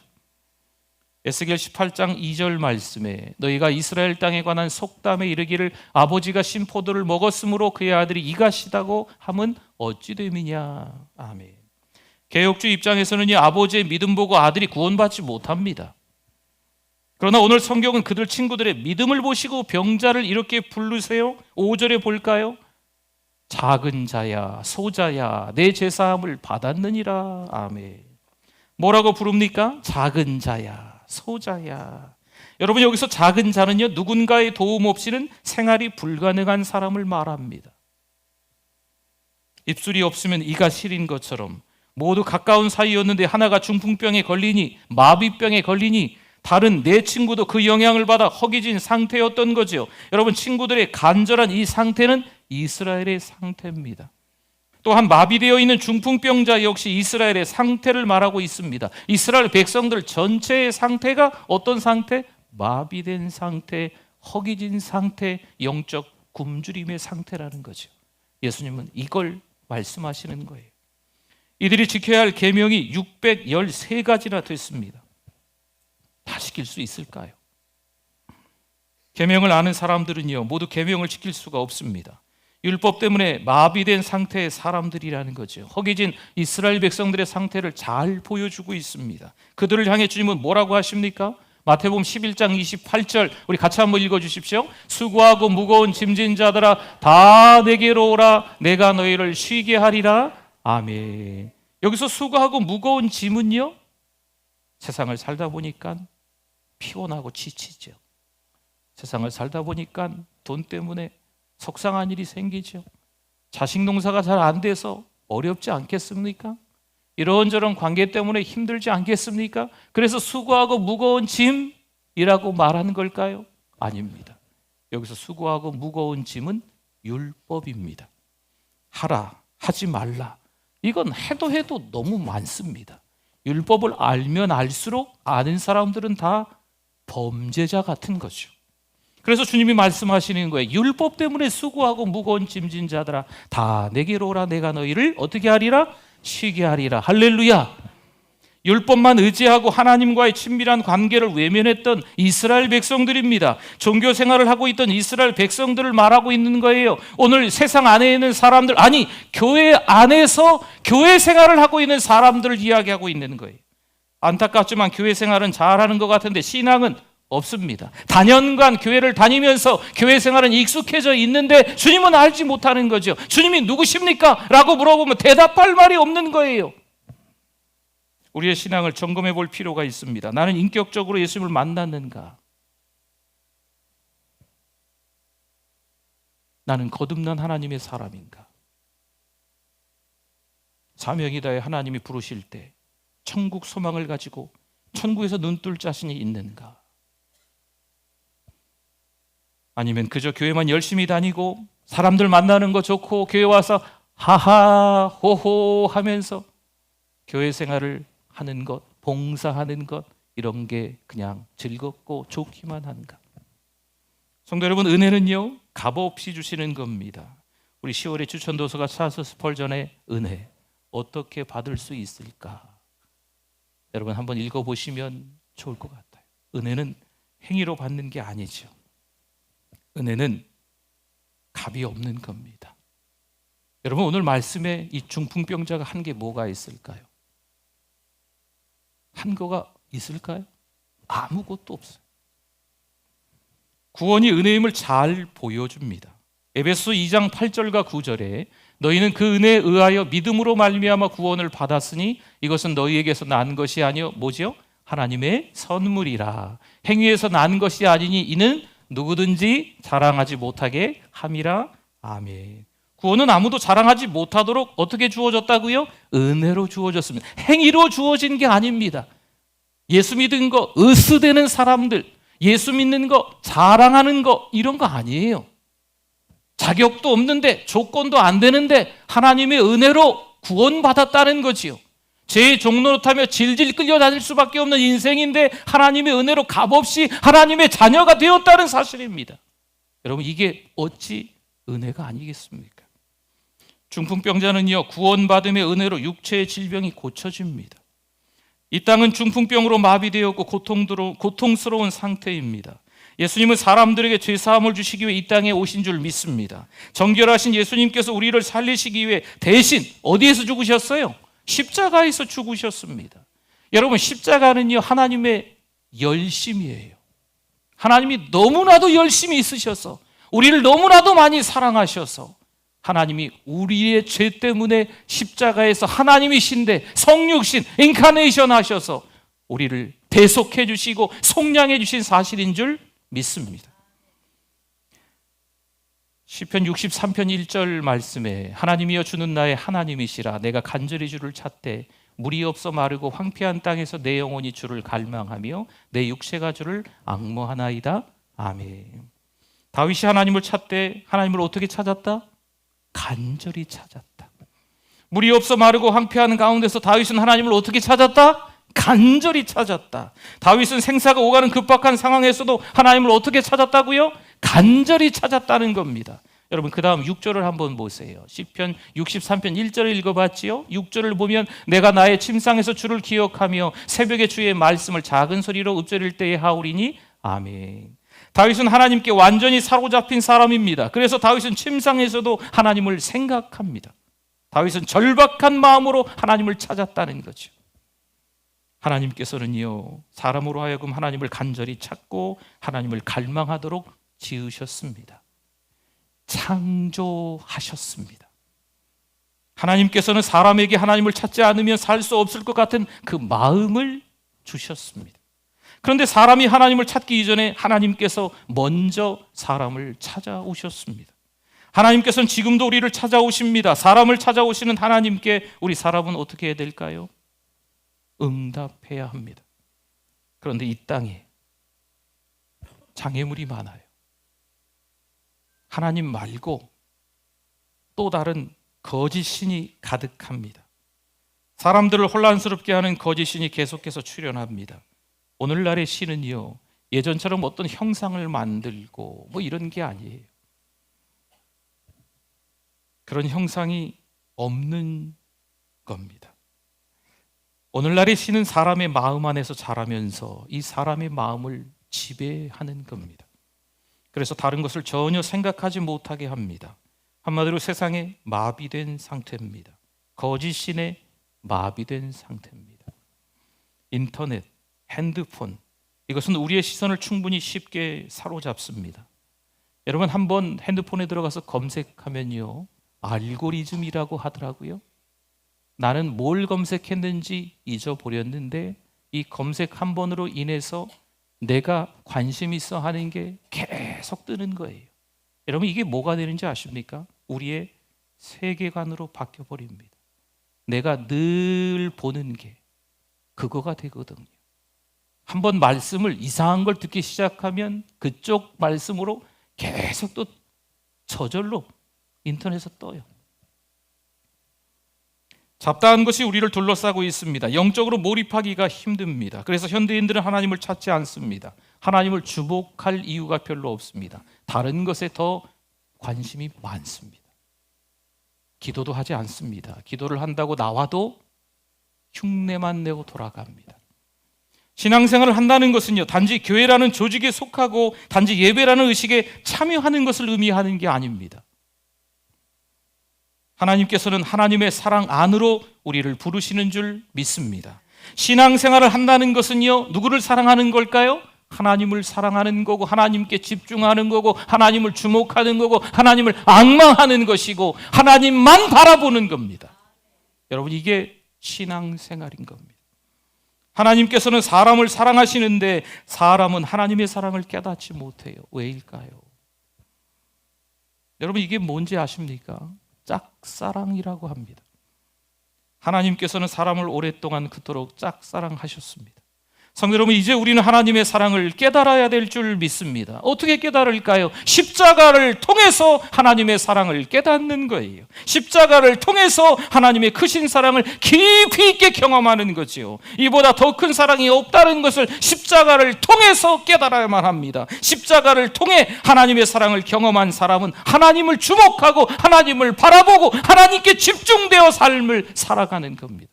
에스겔 18장 2절 말씀에 너희가 이스라엘 땅에 관한 속담에 이르기를 아버지가 신포도를 먹었으므로 그의 아들이 이가 시다고 함은 어찌 됨이냐. 아멘. 개혁주 입장에서는 이 아버지의 믿음 보고 아들이 구원받지 못합니다. 그러나 오늘 성경은 그들 친구들의 믿음을 보시고 병자를 이렇게 부르세요. 5절에 볼까요? 작은 자야 소자야 내 제사함을 받았느니라. 아멘. 뭐라고 부릅니까? 작은 자야 소자야. 여러분, 여기서 작은 자는요, 누군가의 도움 없이는 생활이 불가능한 사람을 말합니다. 입술이 없으면 이가 시린 것처럼 모두 가까운 사이였는데 하나가 중풍병에 걸리니, 마비병에 걸리니 다른 네 친구도 그 영향을 받아 허기진 상태였던 거죠. 여러분, 친구들의 간절한 이 상태는 이스라엘의 상태입니다. 또한 마비되어 있는 중풍병자 역시 이스라엘의 상태를 말하고 있습니다. 이스라엘 백성들 전체의 상태가 어떤 상태? 마비된 상태, 허기진 상태, 영적 굶주림의 상태라는 거죠. 예수님은 이걸 말씀하시는 거예요. 이들이 지켜야 할 계명이 613가지나 됐습니다. 다 지킬 수 있을까요? 계명을 아는 사람들은요, 모두 계명을 지킬 수가 없습니다. 율법 때문에 마비된 상태의 사람들이라는 거죠. 허기진 이스라엘 백성들의 상태를 잘 보여주고 있습니다. 그들을 향해 주님은 뭐라고 하십니까? 마태복음 11장 28절 우리 같이 한번 읽어주십시오. 수고하고 무거운 짐진 자들아 다 내게로 오라 내가 너희를 쉬게 하리라. 아멘. 여기서 수고하고 무거운 짐은요, 세상을 살다 보니까 피곤하고 지치죠. 세상을 살다 보니까 돈 때문에 속상한 일이 생기죠. 자식 농사가 잘 안 돼서 어렵지 않겠습니까? 이런저런 관계 때문에 힘들지 않겠습니까? 그래서 수고하고 무거운 짐이라고 말하는 걸까요? 아닙니다. 여기서 수고하고 무거운 짐은 율법입니다. 하라, 하지 말라. 이건 해도 너무 많습니다. 율법을 알면 알수록 아는 사람들은 다 범죄자 같은 거죠. 그래서 주님이 말씀하시는 거예요. 율법 때문에 수고하고 무거운 짐진 자들아 다 내게로 오라 내가 너희를 어떻게 하리라? 쉬게 하리라. 할렐루야. 율법만 의지하고 하나님과의 친밀한 관계를 외면했던 이스라엘 백성들입니다. 종교 생활을 하고 있던 이스라엘 백성들을 말하고 있는 거예요. 오늘 세상 안에 있는 사람들, 아니 교회 안에서 교회 생활을 하고 있는 사람들을 이야기하고 있는 거예요. 안타깝지만 교회 생활은 잘하는 것 같은데 신앙은 없습니다. 다년간 교회를 다니면서 교회 생활은 익숙해져 있는데 주님은 알지 못하는 거죠. 주님이 누구십니까? 라고 물어보면 대답할 말이 없는 거예요. 우리의 신앙을 점검해 볼 필요가 있습니다. 나는 인격적으로 예수님을 만났는가? 나는 거듭난 하나님의 사람인가? 사명이 다해 하나님이 부르실 때 천국 소망을 가지고 천국에서 눈뜰 자신이 있는가? 아니면 그저 교회만 열심히 다니고 사람들 만나는 거 좋고 교회 와서 하하 호호 하면서 교회 생활을 하는 것, 봉사하는 것, 이런 게 그냥 즐겁고 좋기만 한가? 성도 여러분, 은혜는요 값없이 주시는 겁니다. 우리 10월에 추천도서가 찰스 스펄전의 은혜 어떻게 받을 수 있을까? 여러분 한번 읽어보시면 좋을 것 같아요. 은혜는 행위로 받는 게 아니죠. 은혜는 값이 없는 겁니다. 여러분 오늘 말씀에 이 중풍병자가 한 게 뭐가 있을까요? 한 거가 있을까요? 아무것도 없어요. 구원이 은혜임을 잘 보여줍니다. 에베소 2장 8절과 9절에 너희는 그 은혜에 의하여 믿음으로 말미암아 구원을 받았으니 이것은 너희에게서 난 것이 아니요 뭐지요? 하나님의 선물이라. 행위에서 난 것이 아니니 이는 누구든지 자랑하지 못하게 함이라. 아멘. 구원은 아무도 자랑하지 못하도록 어떻게 주어졌다고요? 은혜로 주어졌습니다. 행위로 주어진 게 아닙니다. 예수 믿은 거 으스대는 사람들, 예수 믿는 거 자랑하는 거 이런 거 아니에요. 자격도 없는데 조건도 안 되는데 하나님의 은혜로 구원받았다는 거지요. 죄의 종노릇하며 질질 끌려다닐 수밖에 없는 인생인데 하나님의 은혜로 값없이 하나님의 자녀가 되었다는 사실입니다. 여러분 이게 어찌 은혜가 아니겠습니까? 중풍병자는요 구원받음의 은혜로 육체의 질병이 고쳐집니다. 이 땅은 중풍병으로 마비되었고 고통스러운 상태입니다. 예수님은 사람들에게 죄사함을 주시기 위해 이 땅에 오신 줄 믿습니다. 정결하신 예수님께서 우리를 살리시기 위해 대신 어디에서 죽으셨어요? 십자가에서 죽으셨습니다. 여러분 십자가는요 하나님의 열심이에요. 하나님이 너무나도 열심히 있으셔서 우리를 너무나도 많이 사랑하셔서 하나님이 우리의 죄 때문에 십자가에서 하나님이신데 성육신, 인카네이션 하셔서 우리를 대속해 주시고 속량해 주신 사실인 줄 믿습니다. 시편 63편 1절 말씀에 하나님이여 주는 나의 하나님이시라 내가 간절히 주를 찾되 물이 없어 마르고 황폐한 땅에서 내 영혼이 주를 갈망하며 내 육체가 주를 앙모하나이다. 아멘. 다윗이 하나님을 찾되 하나님을 어떻게 찾았다? 간절히 찾았다. 물이 없어 마르고 황폐한 가운데서 다윗은 하나님을 어떻게 찾았다? 간절히 찾았다. 다윗은 생사가 오가는 급박한 상황에서도 하나님을 어떻게 찾았다고요? 간절히 찾았다는 겁니다. 여러분 그 다음 6절을 한번 보세요. 시편 63편 1절을 읽어봤지요? 6절을 보면 내가 나의 침상에서 주를 기억하며 새벽에 주의 말씀을 작은 소리로 읊조릴 때에 하오리니 아멘. 다윗은 하나님께 완전히 사로잡힌 사람입니다. 그래서 다윗은 침상에서도 하나님을 생각합니다. 다윗은 절박한 마음으로 하나님을 찾았다는 거죠. 하나님께서는요 사람으로 하여금 하나님을 간절히 찾고 하나님을 갈망하도록 지으셨습니다. 창조하셨습니다. 하나님께서는 사람에게 하나님을 찾지 않으면 살 수 없을 것 같은 그 마음을 주셨습니다. 그런데 사람이 하나님을 찾기 이전에 하나님께서 먼저 사람을 찾아오셨습니다. 하나님께서는 지금도 우리를 찾아오십니다. 사람을 찾아오시는 하나님께 우리 사람은 어떻게 해야 될까요? 응답해야 합니다. 그런데 이 땅에 장애물이 많아요. 하나님 말고 또 다른 거짓 신이 가득합니다. 사람들을 혼란스럽게 하는 거짓 신이 계속해서 출현합니다. 오늘날의 신은요 예전처럼 어떤 형상을 만들고 뭐 이런 게 아니에요. 그런 형상이 없는 겁니다. 오늘날의 신은 사람의 마음 안에서 자라면서 이 사람의 마음을 지배하는 겁니다. 그래서 다른 것을 전혀 생각하지 못하게 합니다. 한마디로 세상에 마비된 상태입니다. 거짓 신에 마비된 상태입니다. 인터넷, 핸드폰, 이것은 우리의 시선을 충분히 쉽게 사로잡습니다. 여러분, 한번 핸드폰에 들어가서 검색하면요, 알고리즘이라고 하더라고요. 나는 뭘 검색했는지 잊어버렸는데 이 검색 한 번으로 인해서 내가 관심 있어 하는 게 계속 뜨는 거예요. 여러분, 이게 뭐가 되는지 아십니까? 우리의 세계관으로 바뀌어 버립니다. 내가 늘 보는 게 그거가 되거든요. 한번 말씀을 이상한 걸 듣기 시작하면 그쪽 말씀으로 계속 또 저절로 인터넷에 떠요. 잡다한 것이 우리를 둘러싸고 있습니다. 영적으로 몰입하기가 힘듭니다. 그래서 현대인들은 하나님을 찾지 않습니다. 하나님을 주목할 이유가 별로 없습니다. 다른 것에 더 관심이 많습니다. 기도도 하지 않습니다. 기도를 한다고 나와도 흉내만 내고 돌아갑니다. 신앙생활을 한다는 것은요, 단지 교회라는 조직에 속하고 단지 예배라는 의식에 참여하는 것을 의미하는 게 아닙니다. 하나님께서는 하나님의 사랑 안으로 우리를 부르시는 줄 믿습니다. 신앙생활을 한다는 것은요, 누구를 사랑하는 걸까요? 하나님을 사랑하는 거고, 하나님께 집중하는 거고, 하나님을 주목하는 거고, 하나님을 앙망하는 것이고, 하나님만 바라보는 겁니다. 여러분, 이게 신앙생활인 겁니다. 하나님께서는 사람을 사랑하시는데 사람은 하나님의 사랑을 깨닫지 못해요. 왜일까요? 여러분, 이게 뭔지 아십니까? 짝사랑이라고 합니다. 하나님께서는 사람을 오랫동안 그토록 짝사랑하셨습니다. 성도 여러분, 이제 우리는 하나님의 사랑을 깨달아야 될 줄 믿습니다. 어떻게 깨달을까요? 십자가를 통해서 하나님의 사랑을 깨닫는 거예요. 십자가를 통해서 하나님의 크신 사랑을 깊이 있게 경험하는 거지요. 이보다 더 큰 사랑이 없다는 것을 십자가를 통해서 깨달아야만 합니다. 십자가를 통해 하나님의 사랑을 경험한 사람은 하나님을 주목하고 하나님을 바라보고 하나님께 집중되어 삶을 살아가는 겁니다.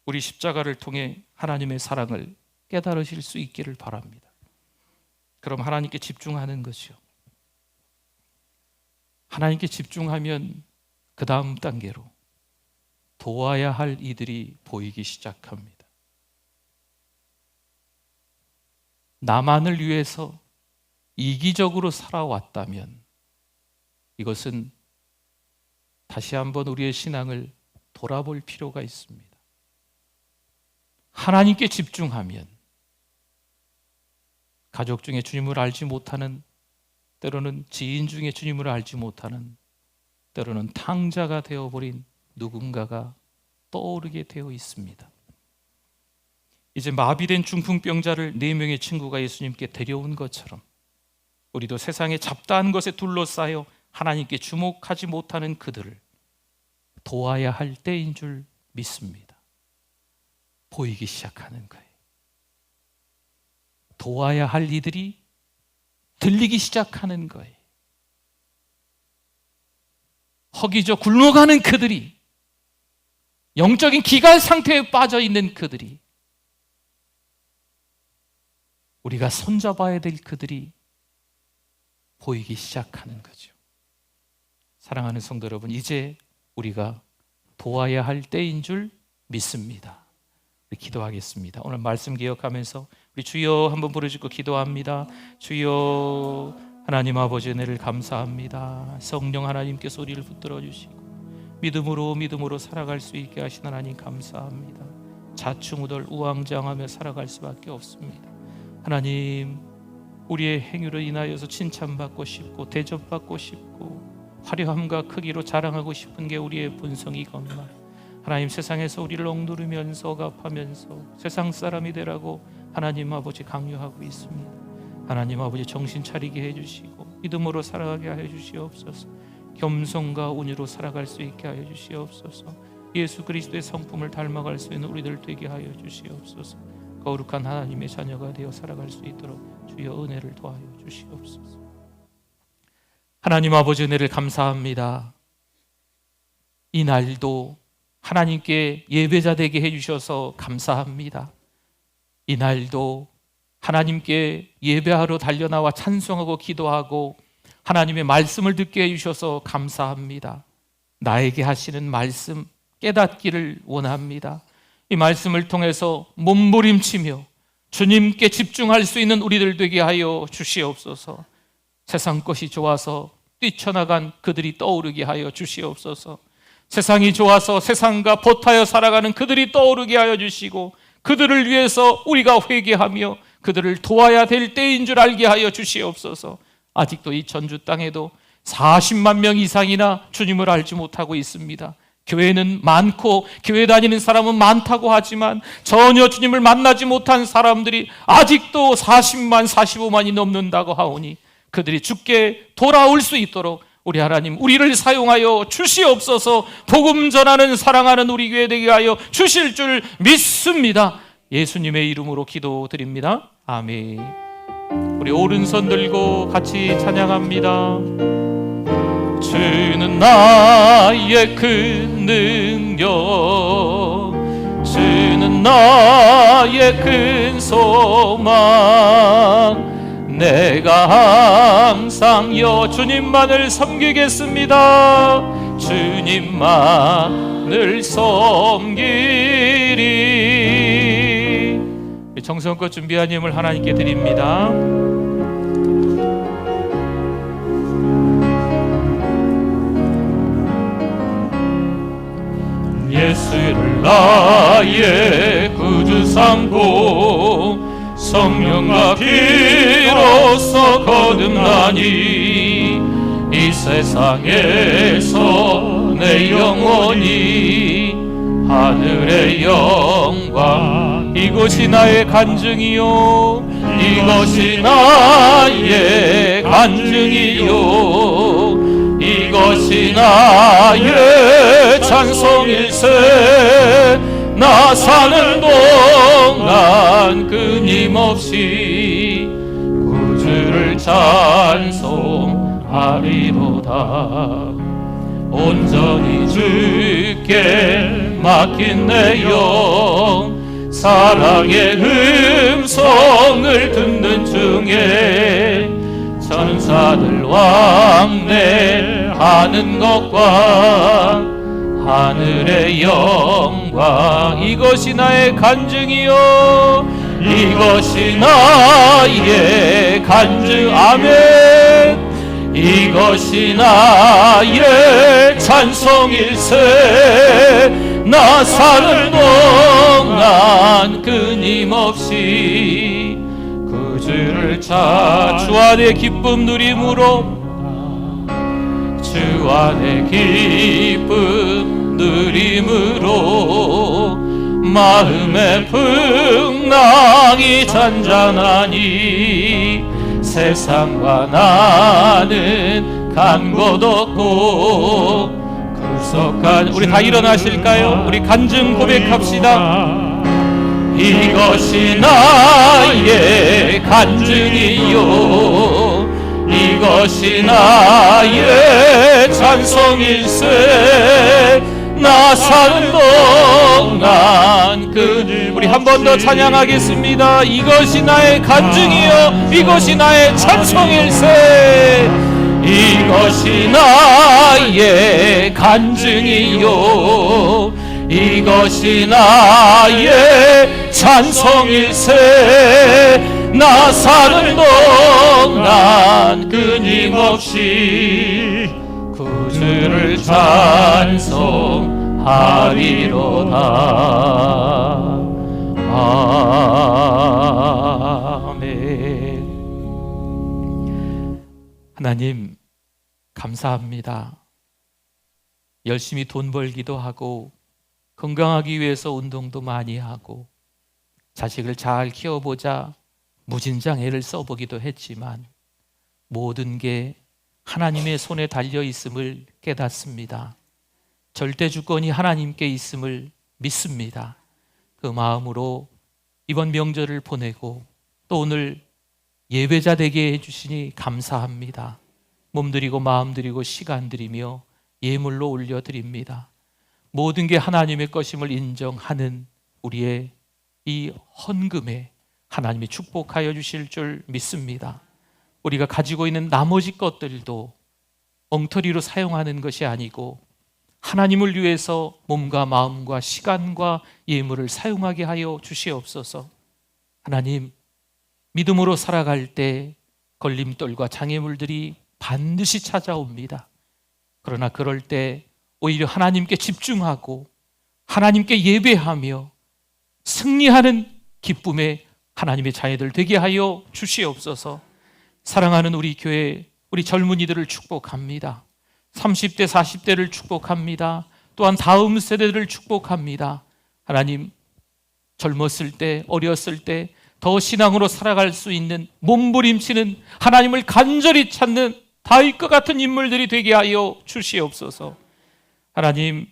우리 십자가를 통해 하나님의 사랑을 깨달으실 수 있기를 바랍니다. 그럼 하나님께 집중하는 것이요. 하나님께 집중하면 그 다음 단계로 도와야 할 이들이 보이기 시작합니다. 나만을 위해서 이기적으로 살아왔다면 이것은 다시 한번 우리의 신앙을 돌아볼 필요가 있습니다. 하나님께 집중하면 가족 중에 주님을 알지 못하는, 때로는 지인 중에 주님을 알지 못하는, 때로는 탕자가 되어버린 누군가가 떠오르게 되어 있습니다. 이제 마비된 중풍병자를 4명의 친구가 예수님께 데려온 것처럼 우리도 세상의 잡다한 것에 둘러싸여 하나님께 주목하지 못하는 그들을 도와야 할 때인 줄 믿습니다. 보이기 시작하는 거예요. 도와야 할 이들이 들리기 시작하는 거예요. 허기져 굶어가는 그들이, 영적인 기갈 상태에 빠져 있는 그들이, 우리가 손잡아야 될 그들이 보이기 시작하는 거죠. 사랑하는 성도 여러분, 이제 우리가 도와야 할 때인 줄 믿습니다. 우리 기도하겠습니다. 오늘 말씀 기억하면서 우리 주여 한번 부르짖고 기도합니다. 주여, 하나님 아버지 은혜를 감사합니다. 성령 하나님께서 우리를 붙들어 주시고 믿음으로 살아갈 수 있게 하신 하나님 감사합니다. 자충우돌 우왕좌왕하며 살아갈 수밖에 없습니다. 하나님, 우리의 행위로 인하여서 칭찬받고 싶고 대접받고 싶고 화려함과 크기로 자랑하고 싶은 게 우리의 본성이건만 하나님, 세상에서 우리를 억누르면서 억압하면서 세상 사람이 되라고 하나님 아버지 강요하고 있습니다. 하나님 아버지 정신 차리게 해주시고 믿음으로 살아가게 하여 주시옵소서. 겸손과 온유로 살아갈 수 있게 하여 주시옵소서. 예수 그리스도의 성품을 닮아갈 수 있는 우리들 되게 하여 주시옵소서. 거룩한 하나님의 자녀가 되어 살아갈 수 있도록 주여 은혜를 더하여 주시옵소서. 하나님 아버지 은혜를 감사합니다. 이 날도 하나님께 예배자 되게 해주셔서 감사합니다. 이날도 하나님께 예배하러 달려나와 찬송하고 기도하고 하나님의 말씀을 듣게 해주셔서 감사합니다. 나에게 하시는 말씀 깨닫기를 원합니다. 이 말씀을 통해서 몸부림치며 주님께 집중할 수 있는 우리들 되게 하여 주시옵소서. 세상 것이 좋아서 뛰쳐나간 그들이 떠오르게 하여 주시옵소서. 세상이 좋아서 세상과 보타여 살아가는 그들이 떠오르게 하여 주시고 그들을 위해서 우리가 회개하며 그들을 도와야 될 때인 줄 알게 하여 주시옵소서. 아직도 이 전주 땅에도 40만 명 이상이나 주님을 알지 못하고 있습니다. 교회는 많고 교회 다니는 사람은 많다고 하지만 전혀 주님을 만나지 못한 사람들이 아직도 40만, 45만이 넘는다고 하오니 그들이 주께 돌아올 수 있도록 우리 하나님 우리를 사용하여 주시옵소서. 복음 전하는 사랑하는 우리 교회 되게 하여 주실 줄 믿습니다. 예수님의 이름으로 기도드립니다. 아멘. 우리 오른손 들고 같이 찬양합니다. 주는 나의 큰 능력, 주는 나의 큰 소망, 내가 항상 주님만을 섬기겠습니다. 주님만을 섬기리. 정성껏 준비한 예물 하나님께 드립니다. 예수를 나의 구주 삼고 성령과 피로써 거듭나니 이 세상에서 내 영혼이 하늘의 영광, 이것이 나의 간증이요, 이것이 나의 간증이요, 이것이 나의 찬송일세. 나 사는 동안 끊임없이 구주를 찬송하리로다. 온전히 주께 맡긴 내 영, 사랑의 음성을 듣는 중에 천사들 왕래하는 것과 하늘의 영광, 이것이 나의 간증이요, 이것이 나의 간증. 아멘. 이것이 나의 찬송일세. 나 사는 동안 끊임없이 구주를 주 안에 기쁨 누림으로, 주 안에 기쁨 누림으로 마음의 풍랑이 잔잔하니 세상과 나는 간 곳 없고 구속한. 우리 다 일어나실까요? 우리 간증 고백합시다. 이것이 나의 간증이요, 이것이 나의 찬송일세. 나 사는 동안 우리 한 번 더 찬양하겠습니다. 이것이 나의 간증이요, 이것이 나의 찬송일세. 이것이 나의 간증이요, 이것이 나의 찬송일세. 나 사는 동안 끊임없이 구주를 찬송하리로다. 아멘. 하나님 감사합니다. 열심히 돈 벌기도 하고 건강하기 위해서 운동도 많이 하고 자식을 잘 키워보자 무진장 애를 써보기도 했지만 모든 게 하나님의 손에 달려 있음을 깨닫습니다. 절대 주권이 하나님께 있음을 믿습니다. 그 마음으로 이번 명절을 보내고 또 오늘 예배자 되게 해주시니 감사합니다. 몸 드리고 마음 드리고 시간 드리며 예물로 올려드립니다. 모든 게 하나님의 것임을 인정하는 우리의 이 헌금에 하나님이 축복하여 주실 줄 믿습니다. 우리가 가지고 있는 나머지 것들도 엉터리로 사용하는 것이 아니고 하나님을 위해서 몸과 마음과 시간과 예물을 사용하게 하여 주시옵소서. 하나님, 믿음으로 살아갈 때 걸림돌과 장애물들이 반드시 찾아옵니다. 그러나 그럴 때 오히려 하나님께 집중하고 하나님께 예배하며 승리하는 기쁨에 하나님의 자녀들 되게 하여 주시옵소서. 사랑하는 우리 교회, 우리 젊은이들을 축복합니다. 30대, 40대를 축복합니다. 또한 다음 세대들을 축복합니다. 하나님, 젊었을 때, 어렸을 때 더 신앙으로 살아갈 수 있는 몸부림치는 하나님을 간절히 찾는 다윗과 같은 인물들이 되게 하여 주시옵소서. 하나님,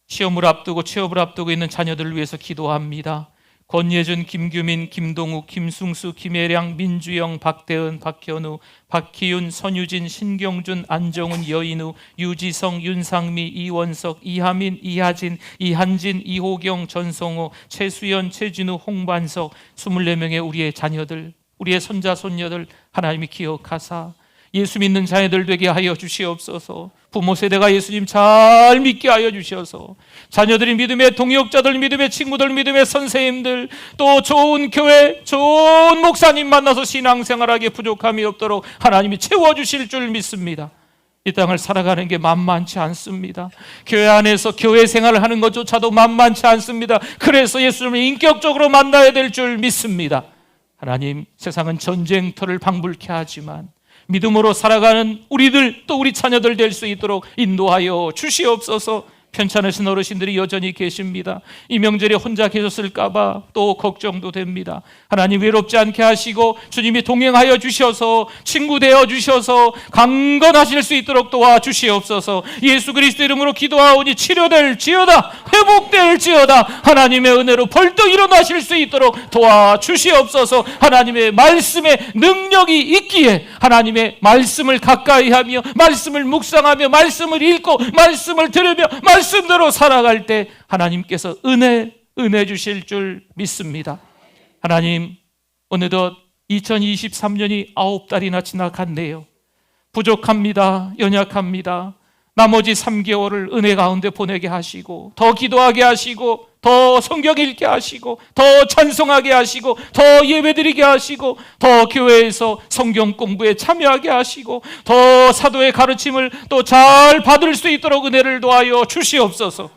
시험을 앞두고 취업을 앞두고 있는 자녀들을 위해서 기도합니다. 권예준, 김규민, 김동욱, 김승수, 김혜량, 민주영, 박대은, 박현우, 박희윤, 선유진, 신경준, 안정은, 여인우, 유지성, 윤상미, 이원석, 이하민, 이하진, 이한진, 이호경, 전성호, 최수연, 최진우, 홍반석 24명의 우리의 자녀들, 우리의 손자, 손녀들 하나님이 기억하사 예수 믿는 자녀들 되게 하여 주시옵소서. 부모 세대가 예수님 잘 믿게 하여 주셔서 자녀들이 믿음의 동역자들, 믿음의 친구들, 믿음의 선생님들, 또 좋은 교회, 좋은 목사님 만나서 신앙생활하기에 부족함이 없도록 하나님이 채워주실 줄 믿습니다. 이 땅을 살아가는 게 만만치 않습니다. 교회 안에서 교회 생활을 하는 것조차도 만만치 않습니다. 그래서 예수님을 인격적으로 만나야 될 줄 믿습니다. 하나님, 세상은 전쟁터를 방불케 하지만 믿음으로 살아가는 우리들 또 우리 자녀들 될 수 있도록 인도하여 주시옵소서. 편찮으신 어르신들이 여전히 계십니다. 이 명절에 혼자 계셨을까 봐 또 걱정도 됩니다. 하나님, 외롭지 않게 하시고 주님이 동행하여 주셔서 친구 되어 주셔서 강건하실 수 있도록 도와주시옵소서. 예수 그리스도 이름으로 기도하오니 치료될지어다, 회복될지어다. 하나님의 은혜로 벌떡 일어나실 수 있도록 도와주시옵소서. 하나님의 말씀에 능력이 있기에 하나님의 말씀을 가까이 하며 말씀을 묵상하며 말씀을 읽고 말씀을 들으며 말씀대로 살아갈 때 하나님께서 은혜 주실 줄 믿습니다. 하나님, 어느덧 2023년이 9달이나 지나갔네요. 부족합니다. 연약합니다. 나머지 3개월을 은혜 가운데 보내게 하시고 더 기도하게 하시고 더 성경 읽게 하시고 더 찬송하게 하시고 더 예배드리게 하시고 더 교회에서 성경 공부에 참여하게 하시고 더 사도의 가르침을 또 잘 받을 수 있도록 은혜를 도하여 주시옵소서.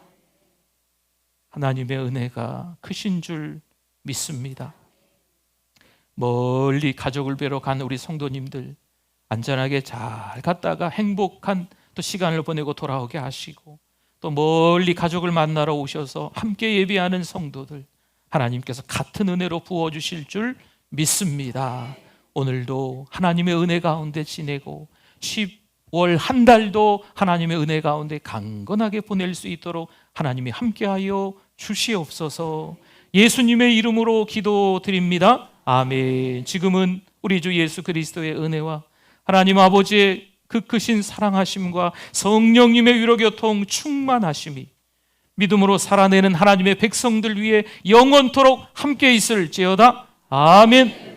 하나님의 은혜가 크신 줄 믿습니다. 멀리 가족을 뵈러 간 우리 성도님들 안전하게 잘 갔다가 행복한 또 시간을 보내고 돌아오게 하시고 또 멀리 가족을 만나러 오셔서 함께 예배하는 성도들 하나님께서 같은 은혜로 부어주실 줄 믿습니다. 오늘도 하나님의 은혜 가운데 지내고 10월 한 달도 하나님의 은혜 가운데 강건하게 보낼 수 있도록 하나님이 함께하여 주시옵소서. 예수님의 이름으로 기도드립니다. 아멘. 지금은 우리 주 예수 그리스도의 은혜와 하나님 아버지의 그 크신 사랑하심과 성령님의 위로교통 충만하심이 믿음으로 살아내는 하나님의 백성들 위해 영원토록 함께 있을지어다. 아멘.